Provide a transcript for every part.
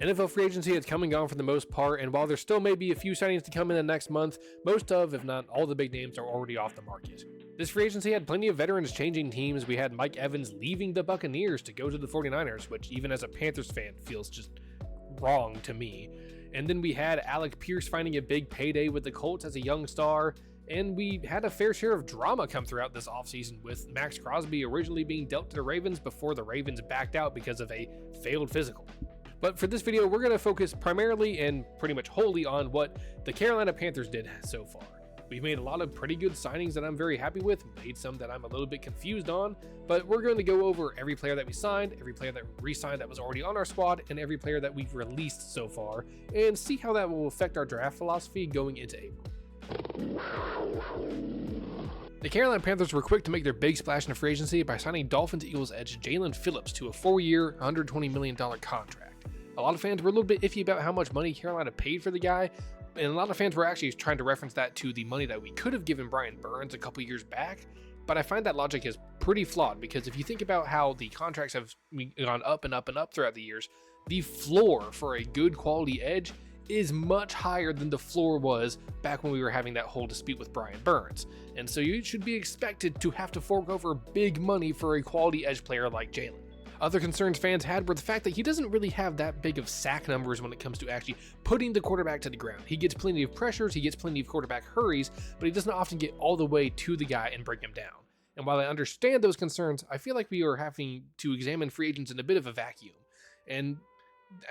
NFL free agency has come and gone for the most part, and while there still may be a few signings to come in the next month, most of, if not all, the big names are already off the market. This free agency had plenty of veterans changing teams. We had Mike Evans leaving the Buccaneers to go to the 49ers, which even as a Panthers fan feels just wrong to me. And then we had Alec Pierce finding a big payday with the Colts as a young star, and we had a fair share of drama come throughout this offseason, with Max Crosby originally being dealt to the Ravens before the Ravens backed out because of a failed physical. But for this video, we're going to focus primarily and pretty much wholly on what the Carolina Panthers did so far. We've made a lot of pretty good signings that I'm very happy with, made some that I'm a little bit confused on, but we're going to go over every player that we signed, every player that re-signed that was already on our squad, and every player that we've released so far, and see how that will affect our draft philosophy going into April. The Carolina Panthers were quick to make their big splash in free agency by signing Dolphins-Eagles edge Jaelan Phillips to a 4-year, $120 million contract. A lot of fans were a little bit iffy about how much money Carolina paid for the guy, and a lot of fans were actually trying to reference that to the money that we could have given Brian Burns a couple years back, but I find that logic is pretty flawed, because if you think about how the contracts have gone up and up and up throughout the years, the floor for a good quality edge is much higher than the floor was back when we were having that whole dispute with Brian Burns, and so you should be expected to have to fork over big money for a quality edge player like Jaelan. Other concerns fans had were the fact that he doesn't really have that big of sack numbers when it comes to actually putting the quarterback to the ground. He gets plenty of pressures, he gets plenty of quarterback hurries, but he doesn't often get all the way to the guy and bring him down. And while I understand those concerns, I feel like we are having to examine free agents in a bit of a vacuum, and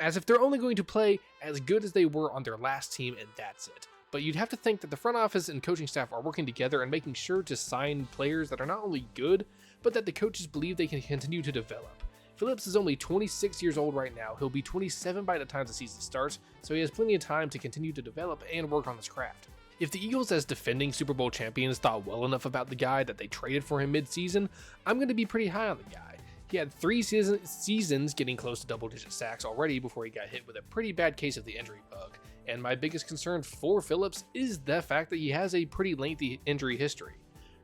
as if they're only going to play as good as they were on their last team, and that's it. But you'd have to think that the front office and coaching staff are working together and making sure to sign players that are not only good, but that the coaches believe they can continue to develop. Phillips is only 26 years old right now. He'll be 27 by the time the season starts, so he has plenty of time to continue to develop and work on his craft. If the Eagles, as defending Super Bowl champions, thought well enough about the guy that they traded for him mid-season, I'm going to be pretty high on the guy. He had 3 seasons getting close to double-digit sacks already before he got hit with a pretty bad case of the injury bug, and my biggest concern for Phillips is the fact that he has a pretty lengthy injury history.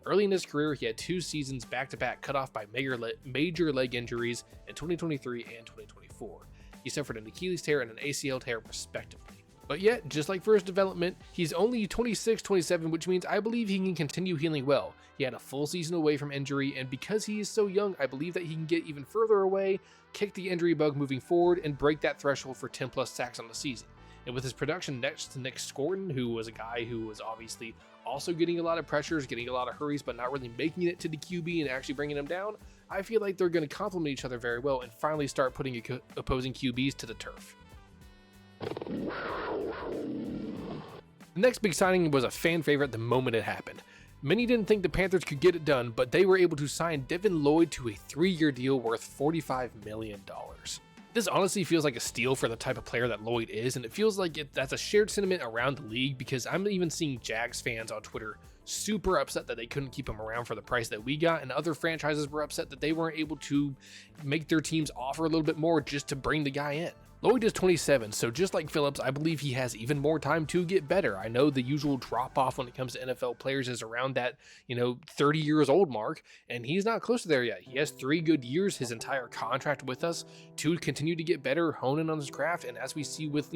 Early in his career, he had 2 seasons back-to-back cut off by major leg injuries in 2023 and 2024. He suffered an Achilles tear and an ACL tear respectively. But yet, just like for his development, he's only 26-27, which means I believe he can continue healing well. He had a full season away from injury, and because he is so young, I believe that he can get even further away, kick the injury bug moving forward, and break that threshold for 10 plus sacks on the season. And with his production next to Nick Scorton, who was a guy who was obviously also getting a lot of pressures, getting a lot of hurries, but not really making it to the QB and actually bringing him down, I feel like they're going to complement each other very well and finally start putting opposing QBs to the turf. The next big signing was a fan favorite the moment it happened. Many didn't think the Panthers could get it done, but they were able to sign Devin Lloyd to a 3-year deal worth $45 million. This honestly feels like a steal for the type of player that Lloyd is, and it feels like that's a shared sentiment around the league, because I'm even seeing Jags fans on Twitter super upset that they couldn't keep him around for the price that we got, and other franchises were upset that they weren't able to make their teams offer a little bit more just to bring the guy in. Lloyd is 27, so just like Phillips, I believe he has even more time to get better. I know the usual drop-off when it comes to NFL players is around that, 30 years old mark, and he's not close to there yet. He has 3 good years, his entire contract with us, to continue to get better, hone in on his craft, and as we see with,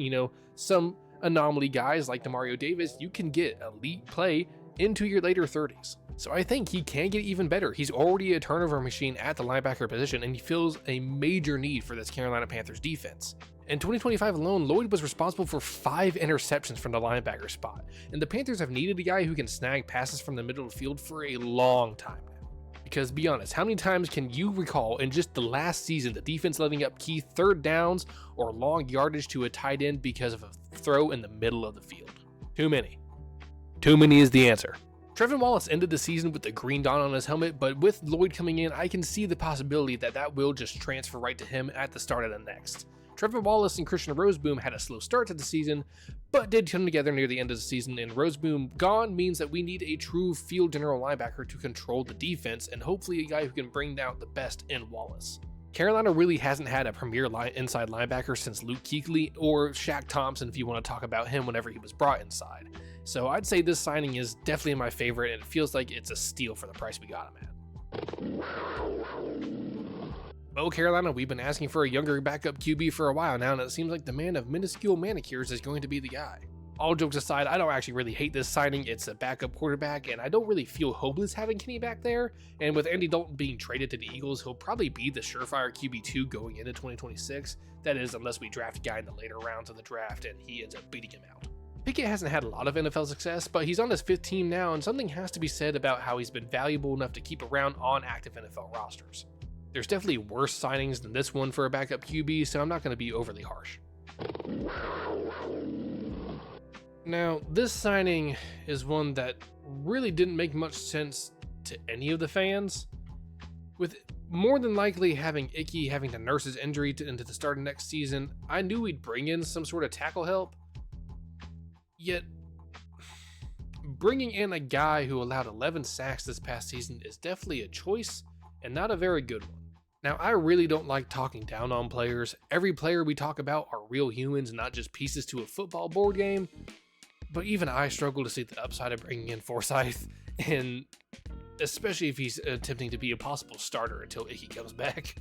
some anomaly guys like Demario Davis, you can get elite play into your later 30s. So I think he can get even better. He's already a turnover machine at the linebacker position, and he fills a major need for this Carolina Panthers defense. In 2025 alone, Lloyd was responsible for 5 interceptions from the linebacker spot, and the Panthers have needed a guy who can snag passes from the middle of the field for a long time now. Because be honest, how many times can you recall in just the last season the defense letting up key 3rd downs or long yardage to a tight end because of a throw in the middle of the field? Too many. Too many is the answer. Trevin Wallace ended the season with the green dot on his helmet, but with Lloyd coming in, I can see the possibility that will just transfer right to him at the start of the next. Trevor Wallace and Christian Roseboom had a slow start to the season, but did come together near the end of the season, and Roseboom gone means that we need a true field general linebacker to control the defense, and hopefully a guy who can bring out the best in Wallace. Carolina really hasn't had a premier inside linebacker since Luke Kuechly, or Shaq Thompson if you want to talk about him whenever he was brought inside. So I'd say this signing is definitely my favorite, and it feels like it's a steal for the price we got him at. Well, Carolina, we've been asking for a younger backup QB for a while now, and it seems like the man of minuscule manicures is going to be the guy. All jokes aside, I don't actually really hate this signing. It's a backup quarterback, and I don't really feel hopeless having Kenny back there. And with Andy Dalton being traded to the Eagles, he'll probably be the surefire QB2 going into 2026. That is, unless we draft a guy in the later rounds of the draft and he ends up beating him out. Pickett hasn't had a lot of NFL success, but he's on his 5th team now, and something has to be said about how he's been valuable enough to keep around on active NFL rosters. There's definitely worse signings than this one for a backup QB, so I'm not going to be overly harsh. Now, this signing is one that really didn't make much sense to any of the fans. With more than likely having Icky having to nurse his injury into the start of next season, I knew we'd bring in some sort of tackle help. Yet, bringing in a guy who allowed 11 sacks this past season is definitely a choice, and not a very good one. Now, I really don't like talking down on players. Every player we talk about are real humans, not just pieces to a football board game. But even I struggle to see the upside of bringing in Forsyth, and especially if he's attempting to be a possible starter until Icky comes back.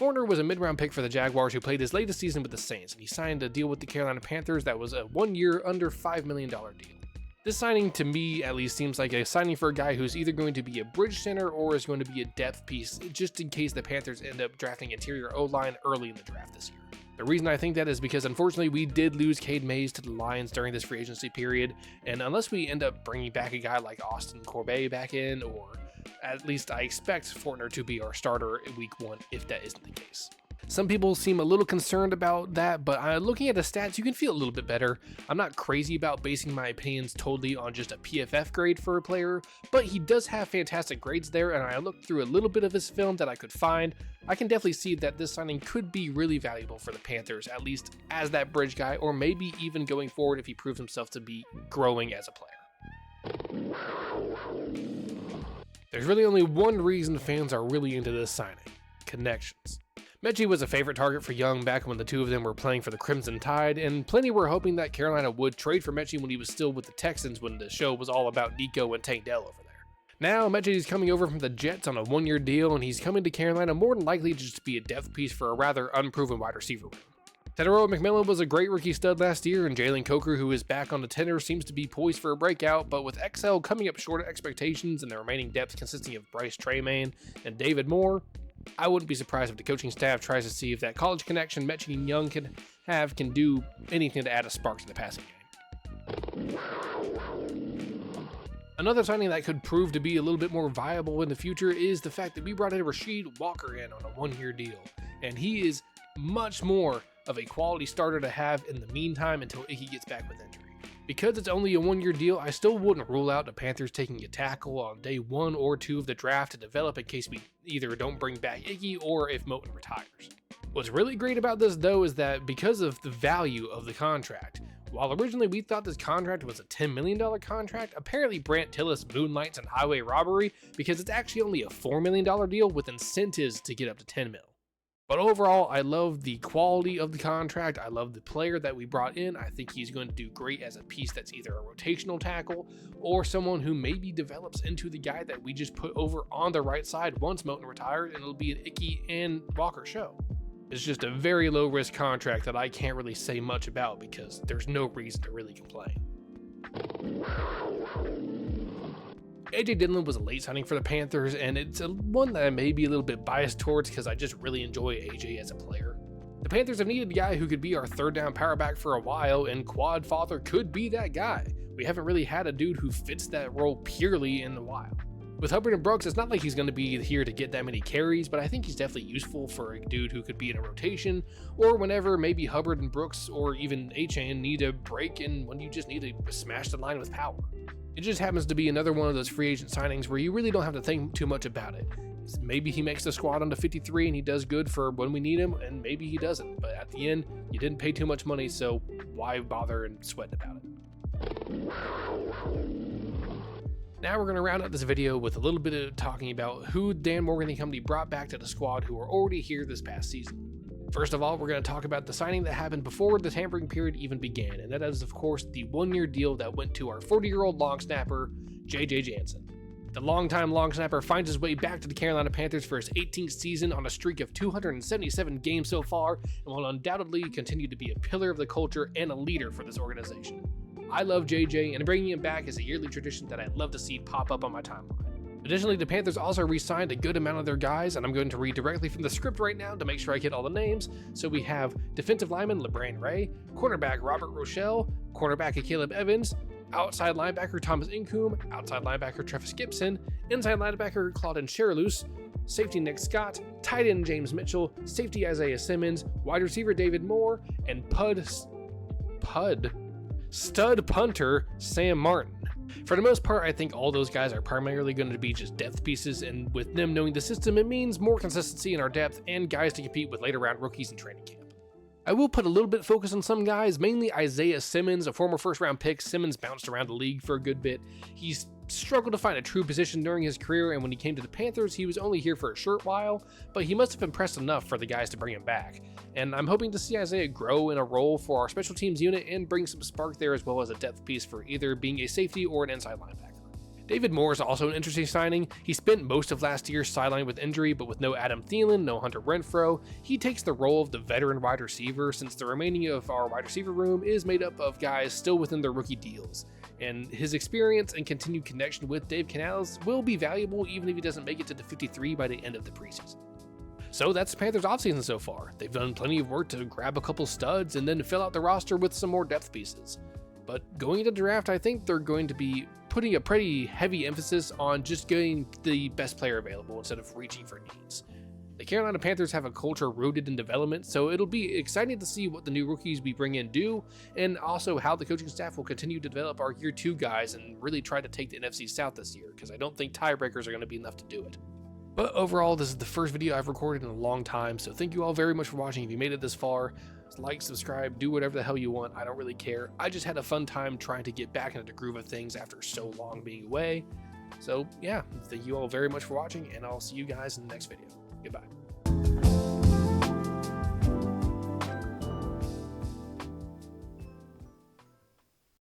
Warner was a mid-round pick for the Jaguars who played his latest season with the Saints, and he signed a deal with the Carolina Panthers that was a 1-year, under $5 million deal. This signing, to me at least, seems like a signing for a guy who's either going to be a bridge center or is going to be a depth piece, just in case the Panthers end up drafting interior O-line early in the draft this year. The reason I think that is because, unfortunately, we did lose Cade Mays to the Lions during this free agency period, and unless we end up bringing back a guy like Austin Corbett back in, or at least I expect Fortner to be our starter in week 1 if that isn't the case. Some people seem a little concerned about that, but looking at the stats, you can feel a little bit better. I'm not crazy about basing my opinions totally on just a PFF grade for a player, but he does have fantastic grades there, and I looked through a little bit of his film that I could find. I can definitely see that this signing could be really valuable for the Panthers, at least as that bridge guy, or maybe even going forward if he proves himself to be growing as a player. There's really only one reason fans are really into this signing: connections. Mechie was a favorite target for Young back when the two of them were playing for the Crimson Tide, and plenty were hoping that Carolina would trade for Mechie when he was still with the Texans when the show was all about Nico and Tank Dell over there. Now, Mechie is coming over from the Jets on a 1-year deal, and he's coming to Carolina more than likely to just be a depth piece for a rather unproven wide receiver room. Tedero McMillan was a great rookie stud last year, and Jalen Coker, who is back on the tender, seems to be poised for a breakout, but with XL coming up short of expectations and the remaining depth consisting of Bryce Tremaine and David Moore, I wouldn't be surprised if the coaching staff tries to see if that college connection Mechie and Young can do anything to add a spark to the passing game. Another signing that could prove to be a little bit more viable in the future is the fact that we brought in Rasheed Walker in on a 1-year deal, and he is much more of a quality starter to have in the meantime until Icky gets back with injury. Because it's only a 1-year deal, I still wouldn't rule out the Panthers taking a tackle on day 1 or 2 of the draft to develop in case we either don't bring back Icky or if Moton retires. What's really great about this though is that because of the value of the contract, while originally we thought this contract was a $10 million contract, apparently Brant Tillis moonlights in highway robbery because it's actually only a $4 million deal with incentives to get up to $10 mil. But overall, I love the quality of the contract. I love the player that we brought in. I think he's going to do great as a piece that's either a rotational tackle or someone who maybe develops into the guy that we just put over on the right side once Moton retires, and it'll be an Icky and Walker show. It's just a very low risk contract that I can't really say much about because there's no reason to really complain. AJ Dillon was a late signing for the Panthers, and it's one that I may be a little bit biased towards because I just really enjoy AJ as a player. The Panthers have needed a guy who could be our third down power back for a while, and Quad Father could be that guy. We haven't really had a dude who fits that role purely in a while. With Hubbard and Brooks, it's not like he's going to be here to get that many carries, but I think he's definitely useful for a dude who could be in a rotation, or whenever maybe Hubbard and Brooks or even A-Chain need a break and when you just need to smash the line with power. It just happens to be another one of those free agent signings where you really don't have to think too much about it. Maybe he makes the squad onto 53 and he does good for when we need him, and maybe he doesn't. But at the end, you didn't pay too much money, so why bother and sweat about it? Now we're going to round out this video with a little bit of talking about who Dan Morgan and company brought back to the squad who are already here this past season. First of all, we're going to talk about the signing that happened before the tampering period even began, and that is, of course, the 1-year deal that went to our 40-year-old long snapper, J.J. Jansen. The longtime long snapper finds his way back to the Carolina Panthers for his 18th season on a streak of 277 games so far, and will undoubtedly continue to be a pillar of the culture and a leader for this organization. I love JJ, and bringing him back is a yearly tradition that I'd love to see pop up on my timeline. Additionally, the Panthers also re-signed a good amount of their guys, and I'm going to read directly from the script right now to make sure I get all the names. So we have defensive lineman LeBran Ray, cornerback Robert Rochelle, cornerback Caleb Evans, outside linebacker Thomas Incoom, outside linebacker Travis Gibson, inside linebacker Claudin Cherelus, safety Nick Scott, tight end James Mitchell, safety Isaiah Simmons, wide receiver David Moore, and stud punter Sam Martin. For the most part, I think all those guys are primarily going to be just depth pieces, and with them knowing the system, it means more consistency in our depth and guys to compete with later round rookies in training camp. I will put a little bit of focus on some guys, mainly Isaiah Simmons, a former first round pick. Simmons bounced around the league for a good bit. He's struggled to find a true position during his career, and when he came to the Panthers, he was only here for a short while, but he must have impressed enough for the guys to bring him back. And I'm hoping to see Isaiah grow in a role for our special teams unit and bring some spark there, as well as a depth piece for either being a safety or an inside linebacker. David Moore is also an interesting signing. He spent most of last year sidelined with injury, but with no Adam Thielen, no Hunter Renfrow, he takes the role of the veteran wide receiver, since the remaining of our wide receiver room is made up of guys still within their rookie deals. And his experience and continued connection with Dave Canales will be valuable even if he doesn't make it to the 53 by the end of the preseason. So that's the Panthers offseason so far. They've done plenty of work to grab a couple studs and then fill out the roster with some more depth pieces. But going into the draft, I think they're going to be putting a pretty heavy emphasis on just getting the best player available instead of reaching for needs. The Carolina Panthers have a culture rooted in development, so it'll be exciting to see what the new rookies we bring in do, and also how the coaching staff will continue to develop our year 2 guys and really try to take the NFC South this year, because I don't think tiebreakers are going to be enough to do it. But overall, this is the first video I've recorded in a long time, so thank you all very much for watching. If you made it this far, like, subscribe, do whatever the hell you want. I don't really care. I just had a fun time trying to get back into the groove of things after so long being away. So yeah, thank you all very much for watching, and I'll see you guys in the next video. Goodbye.